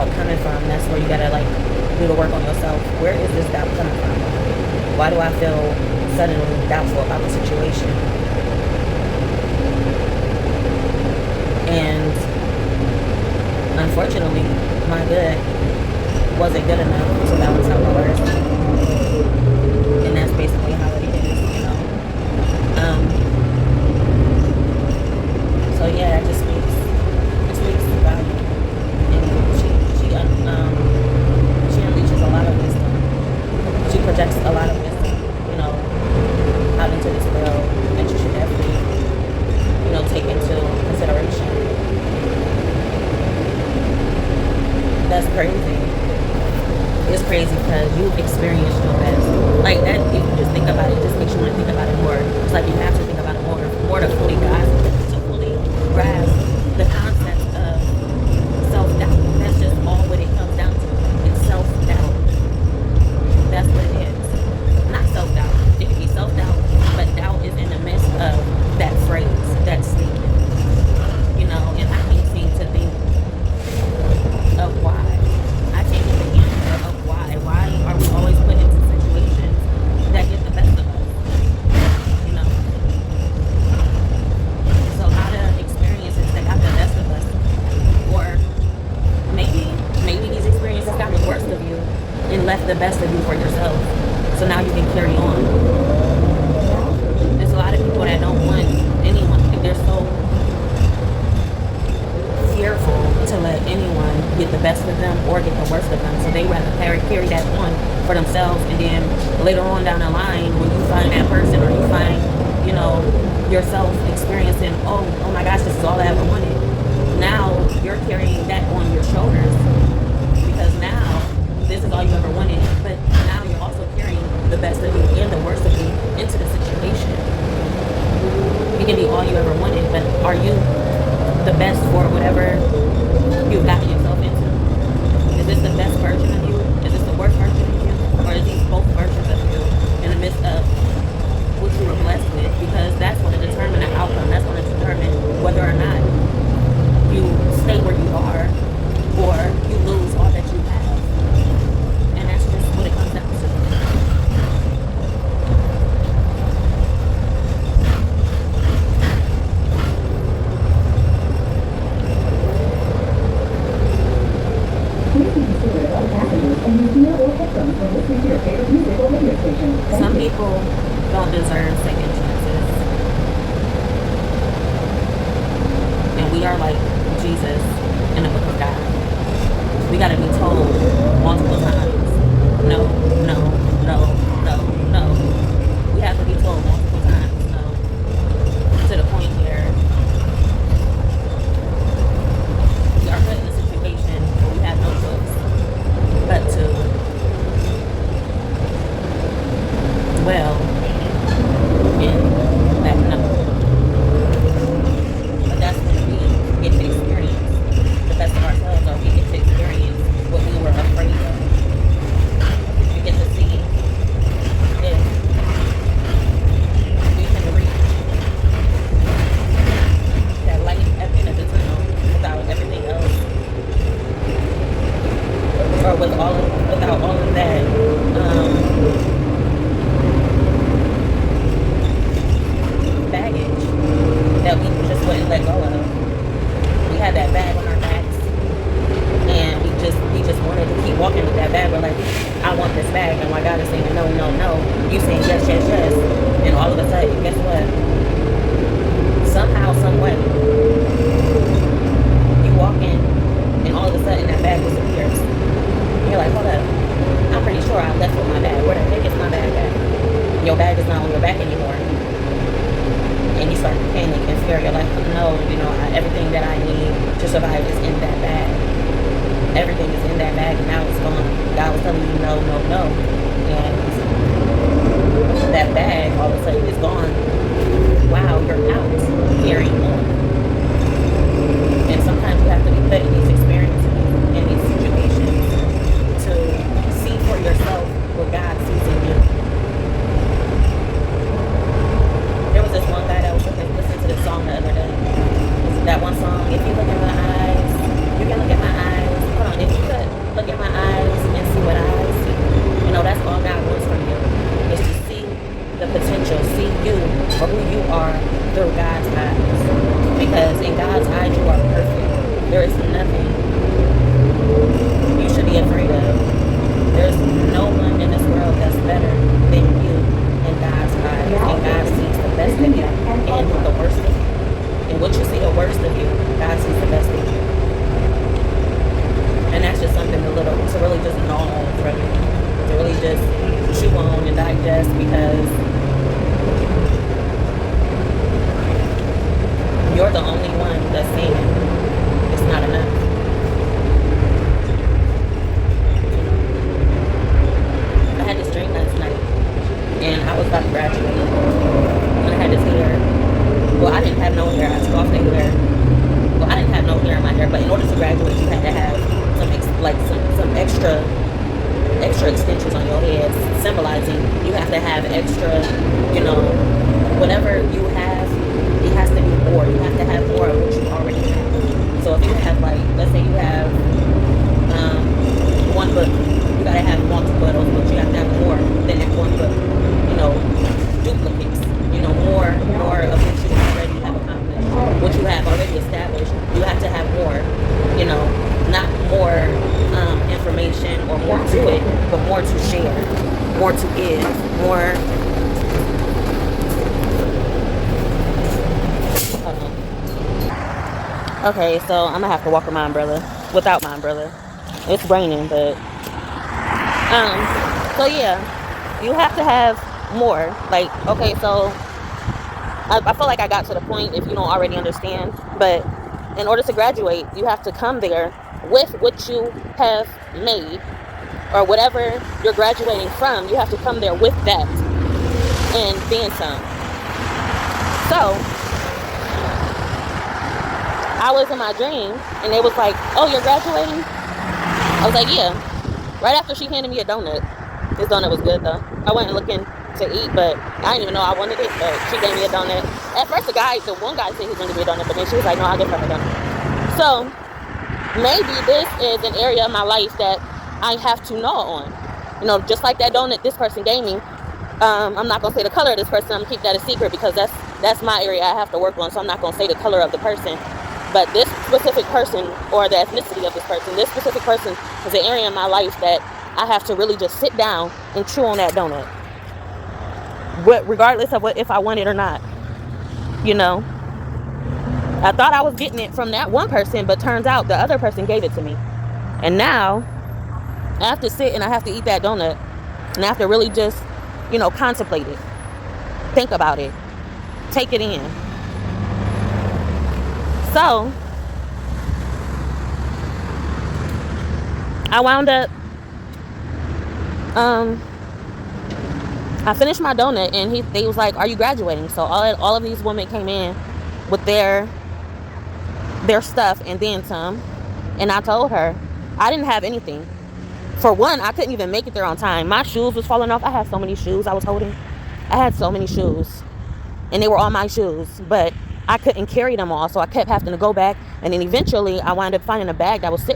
doubt coming from? That's where you gotta like do the work on yourself. Where is this doubt coming from? Why do I feel suddenly doubtful about the situation? And unfortunately, my good wasn't good enough to balance out my worst. And that's basically how it is, you know. So yeah, it just speaks value. And she unleashes a lot of wisdom. She projects a lot of wisdom, you know, out into this world that you should definitely, you know, take into consideration. That's crazy. It's crazy because you've experienced your best. Like that, if you just think about it, it just makes you want to think about it more. It's like you have to think about it more to fully grasp, the concept of self-doubt. That's just all what it comes down to. It's self-doubt. That's what it is. Not self-doubt. It can be self-doubt, but doubt is in the midst of that phrase, that statement. You know, and I can't seem to think of why. I can't get the answer of why. Why are we always put into situations that get the best of us? You know? So a lot of experiences that got the best of us, or maybe these experiences got the worst of you and left the best of you for yourself. So now you can carry on. There's a lot of people that don't want anyone. They're so fearful to let anyone get the best of them or get the worst of them. So they rather carry that on for themselves, and then later on down the line, when you find that person or you find, you know, yourself experiencing, oh my gosh, this is all I ever wanted. Now you're carrying that on your shoulders because now this is all you ever wanted, but now you're also carrying the best of you and the worst of you into the situation. It can be all you ever wanted, but are you the best for whatever you've gotten yourself into? Is this the best version of you? Is this the worst version of you? Or is these both versions of you in the midst of what you were blessed with? Because that's going to determine the outcome. That's going to determine whether or not you stay where you are or you lose all that you have. And that's just what it comes down to. Some people don't deserve second chances. And we are like Jesus in the book of God. We gotta be told multiple times, no, no, no, no, no. We have to be told multiple times, no. To the point where we are put in a situation where we have no choice but to, well, in that no. But that's when we get to experience the best of ourselves, or we get to experience what we were afraid of. We get to see if we can reach that light at the end of the tunnel without everything else, or without all of that baggage that we just wouldn't let go of. We had that bag on our backs, and we just wanted to keep walking with that bag. We're like, I want this bag, and my God is saying no, no, no. You saying yes, yes, yes, and all of a sudden, guess what? Somehow, some way, you walk in, and all of a sudden that bag disappears. You're like, hold up, I'm pretty sure I left with my bag. Where the heck is my bag at? Your bag is not on your back anymore. And you start to panic and fear. You're like, no, you know, everything that I need to survive is in that bag. Everything is in that bag, and now it's gone. God was telling you no, no, no. And that bag all of a sudden is gone. Wow, you're out. Carrying on. And sometimes you have to be put in these experiences, in these situations, to see for yourself what God sees in you. There was this one guy that was listening to this song the other day. That one song, if you look in my eyes, you can look at my eyes. Hold on, if you could And that's just something to really just gnaw on from you, to really just chew on and digest, because you're the only one that's seeing it. It's not enough. I had this dream last night, and I was about to graduate. And I had this hair. Well, I didn't have no hair. I took off the hair. Well, I didn't have no hair in my hair, but in order to graduate, you had to have some extra extensions on your head, symbolizing you have to have extra, whatever you have, it has to be more. You have to have more of what you already have. So if you have, like, let's say you have one book, you gotta have multiple of those books. You have to have more than that one book. Duplicates. More of what you already have accomplished, what you have already established. You have to have more. Not more information or more to it, but more to share, more to give, more. Okay, so I'm gonna have to walk with my umbrella, without my umbrella. It's raining, but so yeah, you have to have more. Like, okay, so I feel like I got to the point, if you don't already understand, but in order to graduate, you have to come there with what you have made, or whatever you're graduating from. You have to come there with that and then some. So I was in my dream, and they was like, "Oh, you're graduating?" I was like, "Yeah." Right after she handed me a donut. This donut was good though. I wasn't looking to eat, but I didn't even know I wanted it, but she gave me a donut. At first the one guy said he was going to give me a donut, but then she was like, "No, I'll give her a donut." So maybe this is an area of my life that I have to gnaw on. Just like that donut this person gave me. I'm not going to say the color of this person. I'm going to keep that a secret, because that's my area I have to work on. So I'm not going to say the color of the person. But this specific person, or the ethnicity of this specific person is an area in my life that I have to really just sit down and chew on that donut. Regardless of if I want it or not. I thought I was getting it from that one person, but turns out the other person gave it to me. And now I have to sit and I have to eat that donut, and I have to really just, contemplate it, think about it, take it in. So I wound up, I finished my donut, and they was like, "Are you graduating?" So all of these women came in with their stuff and then some, and I told her I didn't have anything. For one, I couldn't even make it there on time. My shoes was falling off. I had so many shoes I was holding. I had so many shoes, and they were all my shoes, but I couldn't carry them all, so I kept having to go back. And then eventually I wound up finding a bag that was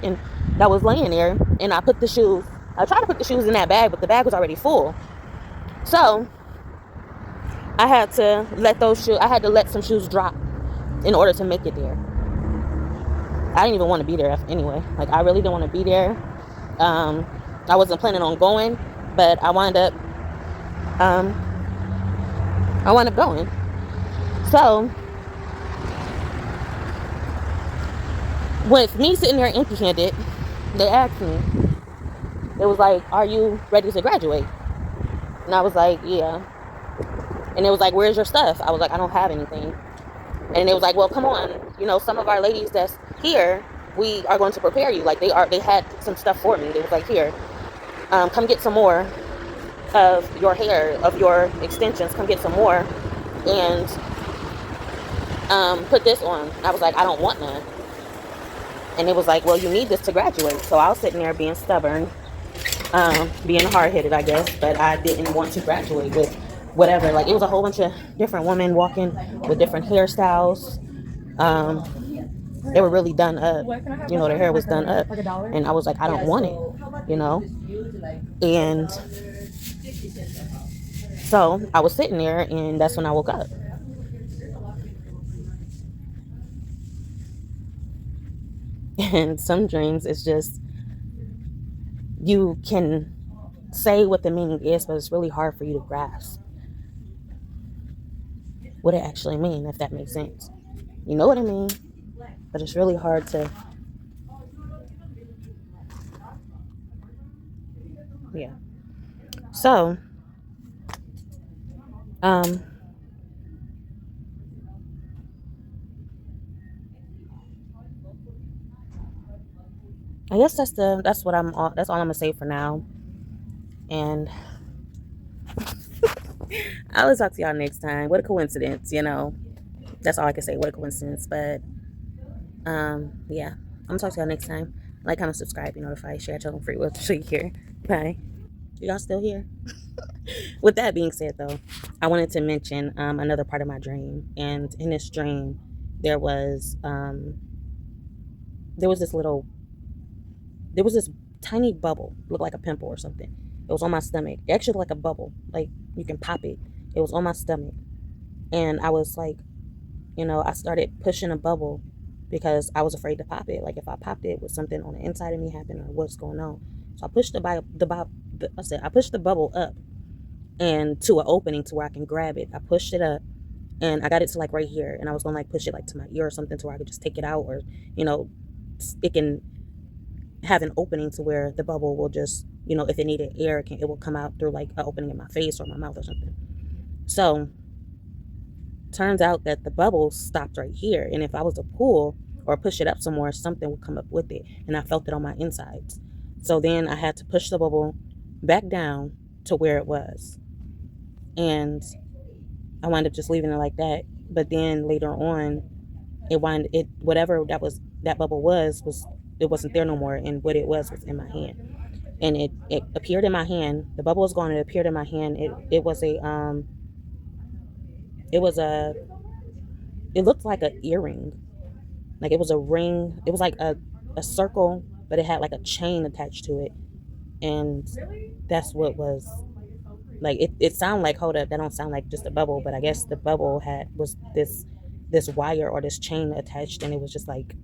laying there, and I tried to put the shoes in that bag, but the bag was already full. So I had to let some shoes drop in order to make it there. I didn't even want to be there anyway. Like, I really didn't want to be there. I wasn't planning on going, but I wound up going. So with me sitting there empty-handed, they asked me, it was like, "Are you ready to graduate?" And I was like, "Yeah." And it was like, "Where's your stuff?" I was like, "I don't have anything." And it was like, "Well, come on, some of our ladies that's here, we are going to prepare you." Like, they had some stuff for me. They was like, "Here, come get some more of your hair, of your extensions. Come get some more, and put this on." I was like, "I don't want none." And it was like, "Well, you need this to graduate." So I was sitting there being stubborn, being hard-headed, I guess, but I didn't want to graduate with whatever. Like, it was a whole bunch of different women walking with different hairstyles. They were really done up. Their hair was done up. And I was like, "I don't want it," And so I was sitting there, and that's when I woke up. And some dreams, it's just, you can say what the meaning is, but it's really hard for you to grasp what it actually means, if that makes sense. You know what I mean? But it's really hard to yeah. So, um, I guess that's what that's all I'm gonna say for now. And I'll talk to y'all next time. What a coincidence, you know. That's all I can say. What a coincidence. But yeah. I'm gonna talk to y'all next time. Like, comment, subscribe, be notified, share, tell them free will so you here. Bye. Y'all still here? With that being said, though, I wanted to mention another part of my dream. And in this dream, there was there was this little there was this tiny bubble, looked like a pimple or something. It was on my stomach. It actually looked like a bubble, like you can pop it. It was on my stomach, and I was like, I started pushing a bubble because I was afraid to pop it. Like if I popped it, would something on the inside of me happen or what's going on? So I pushed I pushed the bubble up and to an opening to where I can grab it. I pushed it up and I got it to like right here, and I was gonna like push it like to my ear or something to where I could just take it out, or you know, it can have an opening to where the bubble will just, if it needed air, it will come out through like an opening in my face or my mouth or something. So turns out that the bubble stopped right here, and if I was to pull or push it up some more, something would come up with it, and I felt it on my insides. So then I had to push the bubble back down to where it was, and I wound up just leaving it like that. But then later on, whatever that bubble was it wasn't there no more, and what it was in my hand, and it appeared in my hand. The bubble was gone. It appeared in my hand. It was a it looked like an earring, like it was a ring. It was like a circle, but it had like a chain attached to it, and that's what was like. It sounded like, hold up, that don't sound like just a bubble, but I guess the bubble was this wire or this chain attached, and it was just like,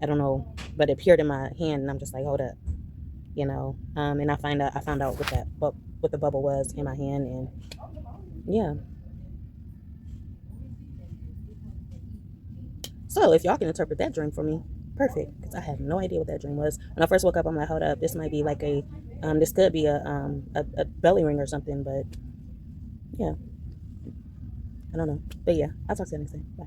I don't know, but it appeared in my hand, and I'm just like, hold up, and I found out what the bubble was in my hand, and yeah. So if y'all can interpret that dream for me, perfect, because I have no idea what that dream was. When I first woke up, I'm like, hold up, this might be like this could be a belly ring or something, but yeah, I don't know. But yeah, I'll talk to you next time. Bye.